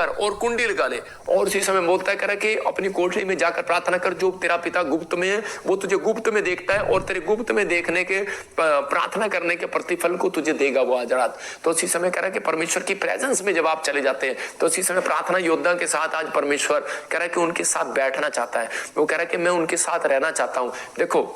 कर और कुंडी लगा ले। और उसी समय बोलता है, कह रहा कि अपनी कोठरी में जाकर प्रार्थना कर, जो तेरा पिता गुप्त में है वो तुझे गुप्त में देखता है और तेरे गुप्त में देखने के प्रार्थना करने के प्रतिफल को तुझे देगा वो आज रात। तो उसी समय कह रहा है कि परमेश्वर की प्रेजेंस में जब आप चले जाते हैं तो उसी समय प्रार्थना योद्धा के साथ आज परमेश्वर कह रहा है कि उनके साथ बैठना चाहता है। वो कह रहा है कि मैं उनके साथ रहना चाहता हूं। देखो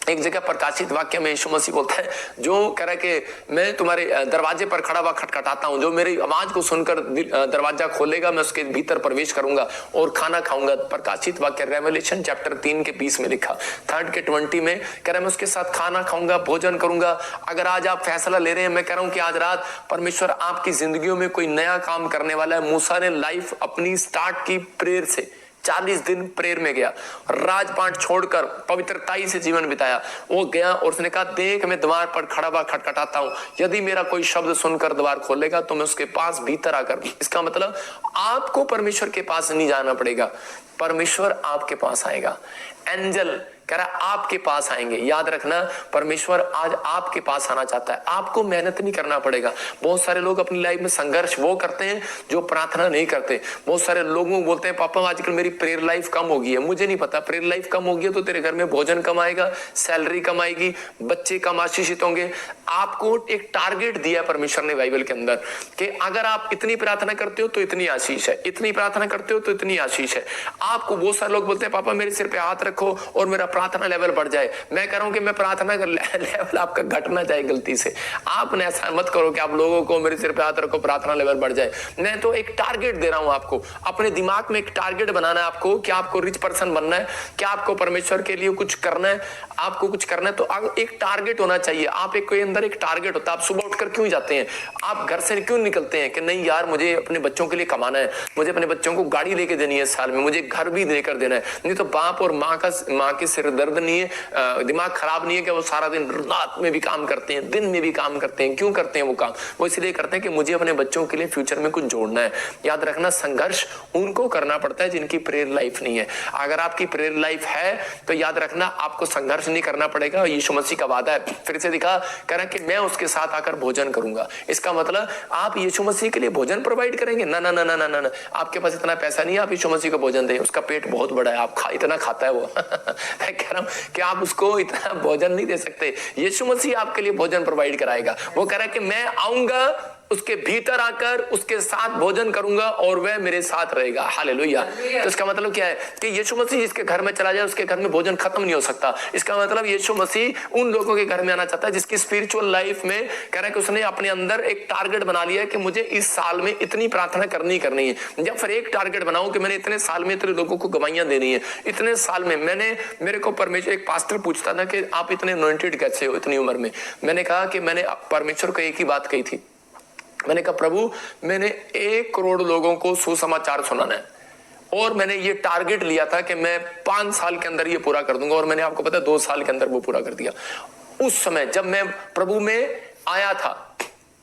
एक जगह प्रकाशित वाक्य में यीशु मसीह बोलता है, जो कह रहा है कि मैं तुम्हारे दरवाजे पर खड़ा हुआ खटखटाता हूं, जो मेरी आवाज को सुनकर दरवाजा खोलेगा मैं उसके भीतर प्रवेश करूंगा और खाना खाऊंगा। प्रकाशित वाक्य रेवलेशन चैप्टर 3 के 20 में लिखा, 3 के 20 में कह रहा है मैं उसके साथ खाना खाऊंगा, भोजन करूंगा। अगर आज आप फैसला ले रहे हैं, मैं कह रहा हूं कि आज रात परमेश्वर आपकी जिंदगियों में कोई नया काम करने वाला है। मूसा ने लाइफ अपनी स्टार्ट की प्रेयर से, 40 दिन प्रेयर में गया, राजपाट छोड़कर पवित्रताई से जीवन बिताया। वो गया और उसने कहा, देख मैं द्वार पर खड़ा हुआ खटखटाता हूं, यदि मेरा कोई शब्द सुनकर द्वार खोलेगा तो मैं उसके पास भीतर आकर। इसका मतलब आपको परमेश्वर के पास नहीं जाना पड़ेगा, परमेश्वर आपके पास आएगा। एंजल कह रहा आपके पास आएंगे। याद रखना, परमेश्वर आज आपके पास आना चाहता है, आपको मेहनत नहीं करना पड़ेगा। बहुत सारे लोग अपनी लाइफ में संघर्ष वो करते हैं जो प्रार्थना नहीं करते। बहुत सारे लोगों बोलते हैं, पापा आजकल मेरी प्रेयर लाइफ कम हो गई है। मुझे नहीं पता, प्रेयर लाइफ कम होगी तो तेरे घर में भोजन कम आएगा, सैलरी कम आएगी, बच्चे कम आशीषित होंगे। आपको एक टारगेट दिया परमेश्वर ने बाइबल के अंदर कि अगर आप इतनी प्रार्थना करते हो तो इतनी आशीष है, इतनी प्रार्थना करते हो तो इतनी आशीष है। आपको बहुत सारे लोग बोलते हैं, पापा मेरे सिर पे हाथ रखो और मेरा प्रार्थना लेवल बढ़ जाए। मैं कह रहा हूं कि मैं प्रार्थना का लेवल आपका घटना चाहे गलती से। आपने ऐसा मत करो कि आप लोगों को मेरे सिर पे हाथ रखो प्रार्थना लेवल बढ़ जाए। मैं तो एक टारगेट दे रहा हूं आपको, अपने दिमाग में एक टारगेट बनाना है आपको कि आपको रिच पर्सन बनना है, क्या आपको परमेश्वर के लिए कुछ करना है, आपको कुछ करना है तो एक टारगेट होना चाहिए। आप एक कोई अंदर एक टारगेट होता है। आप सुबह उठकर क्यों जाते हैं, आप घर से क्यों निकलते हैं कि नहीं यार मुझे अपने बच्चों के लिए कमाना है, मुझे अपने बच्चों को गाड़ी लेके देनी है साल में, मुझे घर भी देकर देना है। नहीं तो बाप और माँ के सिर दर्द नहीं है, दिमाग खराब नहीं है कि वो सारा दिन रात में भी काम करते हैं, दिन में भी काम करते हैं। क्यों करते हैं वो काम? वो इसलिए करते हैं कि मुझे अपने बच्चों के लिए फ्यूचर में कुछ जोड़ना है। याद रखना, संघर्ष उनको करना पड़ता है जिनकी प्रेयर लाइफ नहीं है। अगर आपकी प्रेयर लाइफ है तो याद रखना आपको संघर्ष नहीं करना पड़ेगा। यीशु मसीह का वादा है, फिर से दिखा कह रहा कि मैं उसके साथ आकर भोजन करूंगा। इसका मतलब आप यीशु मसीह के लिए भोजन प्रोवाइड करेंगे? ना ना ना ना ना ना, आपके पास इतना पैसा नहीं है आप यीशु मसीह को भोजन दें, उसका पेट बहुत बड़ा है, आप इतना खाता है वो मैं कह रहा हूं कि आप उसको इतना भोजन नहीं दे सकते। यीशु मसीह आपके लिए भोजन प्रोवाइड कराएगा। वो कह रहा है कि मैं आऊंगा, उसके भीतर आकर उसके साथ भोजन करूंगा और वह मेरे साथ रहेगा। हालेलुया। तो इसका मतलब क्या है कि यीशु मसीह जिसके घर में चला जाए उसके घर में भोजन खत्म नहीं हो सकता। इसका मतलब यीशु मसीह उन लोगों के घर में आना चाहता है जिसकी स्पिरिचुअल लाइफ में कह रहा है कि उसने अपने अंदर एक टारगेट बना लिया है कि मुझे इस साल में इतनी प्रार्थना करनी है। या फिर एक टारगेट बनाओ कि मैंने इतने साल में इतने लोगों को गवाहियां देनी है, इतने साल में मेरे को परमेश्वर, एक पास्टर पूछता था कि आप इतने अनॉइंटेड कैसे हो इतनी उम्र में। मैंने कहा कि मैंने परमेश्वर को एक ही बात कही थी, मैंने कहा प्रभु मैंने 1 करोड़ लोगों को सुसमाचार सुनाना है और मैंने ये टारगेट लिया था कि मैं 5 साल के अंदर ये पूरा कर दूंगा और मैंने आपको पता है 2 साल के अंदर वो पूरा कर दिया। उस समय जब मैं प्रभु में आया था,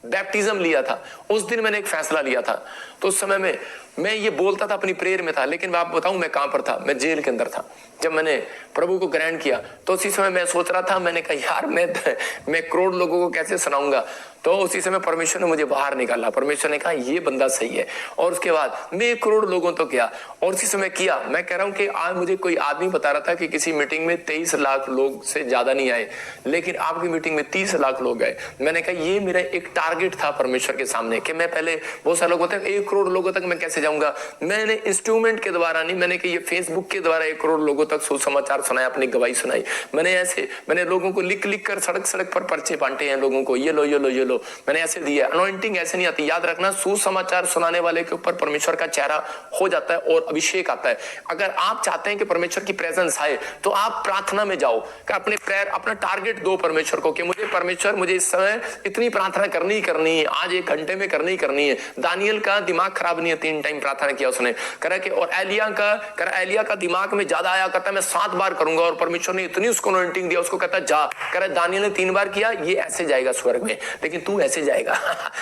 बैप्टिज्म लिया था, उस दिन मैंने एक फैसला लिया था। तो उस समय में मैं ये बोलता था, अपनी प्रेयर में था, लेकिन मैं आपको बताऊं मैं कहां पर था, मैं जेल के अंदर था। जब मैंने प्रभु को ग्रहण किया तो उसी समय मैं सोच रहा था, मैंने कहा यार मैं करोड़ लोगों को कैसे सुनाऊंगा। तो उसी समय परमेश्वर ने मुझे बाहर निकाला। परमेश्वर ने कहा ये बंदा सही है और उसके बाद मैं 1 करोड़ लोगों तो किया और उसी समय किया। मैं कह रहा हूं कि आज मुझे कोई आदमी बता रहा था कि किसी मीटिंग में 23 लाख लोग से ज्यादा नहीं आए, लेकिन आपकी मीटिंग में 30 लाख लोग आए। मैंने कहा ये मेरा एक टारगेट था परमेश्वर के सामने कि मैं पहले, बहुत सारे लोग होते हैं 1 करोड़ लोगों तक मैं कैसे जाऊंगा। मैंने इंस्ट्रूमेंट के द्वारा नहीं, मैंने कि ये फेसबुक के द्वारा 1 करोड़ लोगों तक सुसमाचार सुनाया, अपनी गवाही सुनाई। मैंने लोगों को लिख लिख कर सड़क पर पर्चे बांटे हैं लोगों को, ये लो ये लो ये लो, मैंने ऐसे दिया। अनॉइंटिंग ऐसे नहीं आती। याद रखना, सुसमाचार सुनाने वाले के ऊपर परमेश्वर का चेहरा हो जाता है और अभिषेक आता है। अगर आप चाहते हैं कि परमेश्वर की प्रेजेंस आए तो आप प्रार्थना में जाओ, अपने प्रेयर, अपना टारगेट दो परमेश्वर को कि मुझे परमेश्वर, मुझे इस समय इतनी प्रार्थना करनी है, आज 1 घंटे में करनी है। दानियल का दिमाग खराब नहीं है, 3 टाइम प्रार्थना किया उसने, करा कि, और एलिया का दिमाग में ज्यादा आया, कहता मैं 7 बार करूंगा और परमेश्वर ने इतनी उसको अनॉइंटिंग दिया, उसको कहता जा, करा दानियल ने 3 बार किया, ये ऐसे जाएगा स्वर्ग में। लेकिन तू ऐसे जाएगा।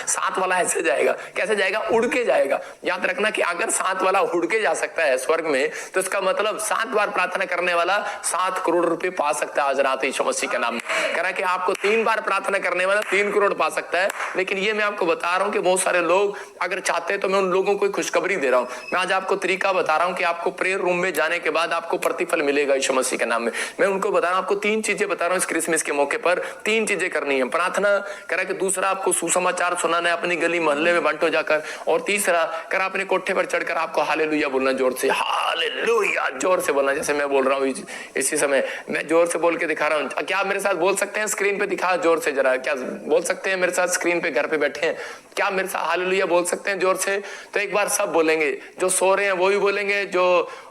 7 वाला ऐसे जाएगा, कैसे जाएगा? उड़ के जाएगा। याद रखना कि अगर 7 वाला उड़ के जा सकता है स्वर्ग में, तो इसका मतलब 7 बार प्रार्थना करने वाला 7 करोड़ रुपए पा सकता है आज रात यीशु मसीह के नाम में। कह रहा है कि आपको 3 बार प्रार्थना करने वाला 3 करोड़ पा सकता है। लेकिन ये मैं आपको बता रहा हूं कि बहुत सारे लोग अगर चाहते हैं तो मैं उन लोगों को खुशखबरी दे रहा हूं। मैं आज आपको तरीका बता रहा हूं कि आपको प्रेयर रूम में जाने के बाद आपको प्रतिफल मिलेगा यीशु मसीह के नाम में। मैं उनको बता रहा हूं, आपको 3 चीजें बता रहा हूं इस क्रिसमस के मौके पर। 3 चीजें करनी है। प्रार्थना करा कि दूसरा आपको सुसमाचार सुनाना है अपनी गली मोहल्ले में बांटो जाकर, और तीसरा करा अपने कोठे पर चढ़कर आपको हालेलुया बोलना, जोर से हालेलुया जोर से बोलना। जैसे मैं बोल रहा हूँ इसी समय मैं जोर से बोल के दिखा रहा हूँ। क्या आप मेरे साथ बोल सकते हैं? स्क्रीन पे दिखा जोर से जरा, क्या बोल सकते हैं मेरे साथ? स्क्रीन पे घर पे बैठे हैं, क्या मेरे साथ हालेलुया बोल सकते हैं जोर से? तो एक बार सब बोलेंगे, जो सो रहे हैं वो भी बोलेंगे, जो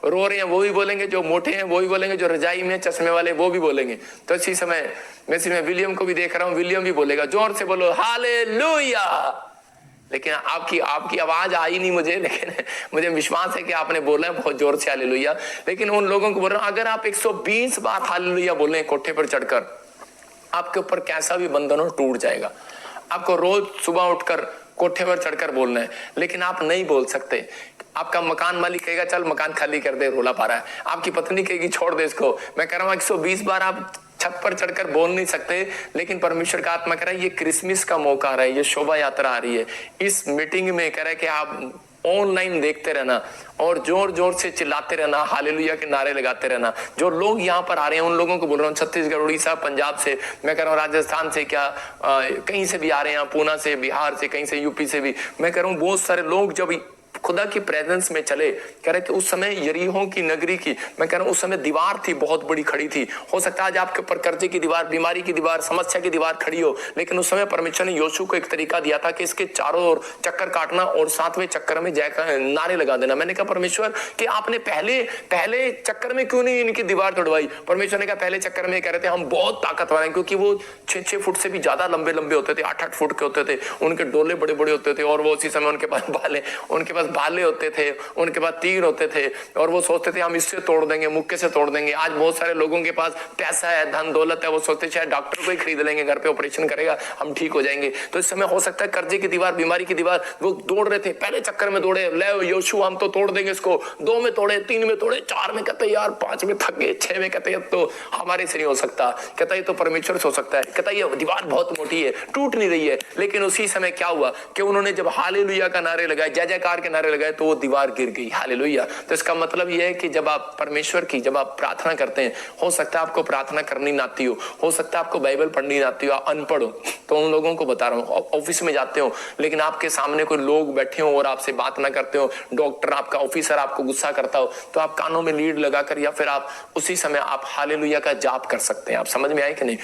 रो रहे हैं वो भी बोलेंगे, जो मोटे हैं वो भी बोलेंगे, जो रजाई में चश्मे वाले वो भी बोलेंगे। तो इसी समय मैं विलियम को भी देख रहा हूँ, विलियम भी बोलेगा। जोर से बोलो हालेलुया। लेकिन आपकी आवाज आई नहीं मुझे, लेकिन मुझे विश्वास है कि आपने बोला है बहुत जोर से हालेलुया। लेकिन उन लोगों को बोल रहा हूं, अगर आप 120 बार हालेलुया बोले कोठे पर चढ़कर, आपके ऊपर कैसा भी बंधन हो टूट जाएगा। आपको रोज सुबह उठकर कोठे पर चढ़कर बोलना है, लेकिन आप नहीं बोल सकते। आपका मकान मालिक कहेगा चल मकान खाली कर दे, रोला पा रहा है। आपकी पत्नी कहेगी छोड़ दे इसको। मैं कह रहा हूं 120 बार आप छत पर चढ़कर बोल नहीं सकते, लेकिन परमेश्वर का आत्मा कह रहा है ये क्रिसमस का मौका आ रहा है, ये शोभा यात्रा आ रही है। इस मीटिंग में कह रहा है कि आप ऑनलाइन देखते रहना और जोर जोर से चिल्लाते रहना, हालेलुया के नारे लगाते रहना। जो लोग यहाँ पर आ रहे हैं उन लोगों को बोल रहा हूँ, छत्तीसगढ़, उड़ीसा, पंजाब से, मैं कह रहा हूँ राजस्थान से, क्या कहीं से भी आ रहे हैं, पूना से, बिहार से, कहीं से यूपी से भी। मैं कह रहा हूँ बहुत सारे लोग जब खुदा की प्रेजेंस में चले, कह रहे कि उस समय यरीहो की नगरी की, मैं कह रहा हूं उस समय दीवार थी बहुत बड़ी खड़ी थी। हो सकता है आज आपके ऊपर कर्जे की दीवार, बीमारी की दीवार, समस्या की दीवार खड़ी हो, लेकिन उस समय परमेश्वर ने योशू को एक तरीका दिया था कि इसके चारों ओर चक्कर काटना और 7वें चक्कर में जाकर नारे लगा देना। मैंने कहा परमेश्वर कि आपने पहले चक्कर में क्यों नहीं इनकी दीवार तोड़वाई? परमेश्वर ने कहा पहले चक्कर में कह रहे थे हम बहुत ताकतवर हैं, क्योंकि वो 6-6 फुट से भी ज्यादा लंबे होते थे, 8-8 फुट के होते थे, उनके डोले बड़े बड़े होते थे, और वो उसी समय उनके पास भाले होते थे, उनके पास तीर होते थे, और वो सोचते थे हम इससे तोड़ देंगे, मुक्के से तोड़ देंगे। आज बहुत सारे लोगों के पास पैसा है, धन दौलत है, वो सोचते शायद डॉक्टर को ही खरीद लेंगे, घर पे ऑपरेशन करेगा हम ठीक हो जाएंगे। तो इस समय हो सकता है कर्जे की दीवार, बीमारी की दीवार, वो दौड़ रहे थे, पहले चक्कर में दौड़े, ले योशू हम तो तोड़ देंगे इसको। 2 में तोड़े, 3 में तोड़े, 4 में कहते यार, 5 में थक गए, 6 में कहते तो हमारे से नहीं हो सकता, कहता ये तो परमेश्वर से हो सकता है, कहता ये दीवार बहुत मोटी है, टूट नहीं रही है। लेकिन उसी समय क्या हुआ कि उन्होंने जब हालेलुया का नारे लगाए, जय जयकार के नारे लगाए, तो वो दीवार गिर गई। हालेलुया। तो इसका मतलब यह है कि जब आप परमेश्वर की जब आप प्रार्थना करते हैं, हो सकता है आपको प्रार्थना करनी ना आती हो सकता है आपको बाइबल पढ़नी ना आती हो, अनपढ़ हो। तो उन लोगों को बता रहा हूँ, ऑफिस में जाते हो लेकिन आपके सामने कोई लोग बैठे हो और आपसे बात ना करते हो, डॉक्टर आपका ऑफिसर आपको गुस्सा करता हो, तो आप कानों में लीड लगाकर या फिर आप उसी समय आप हालेलुया का जाप कर सकते हैं। आप समझ में आए कि नहीं?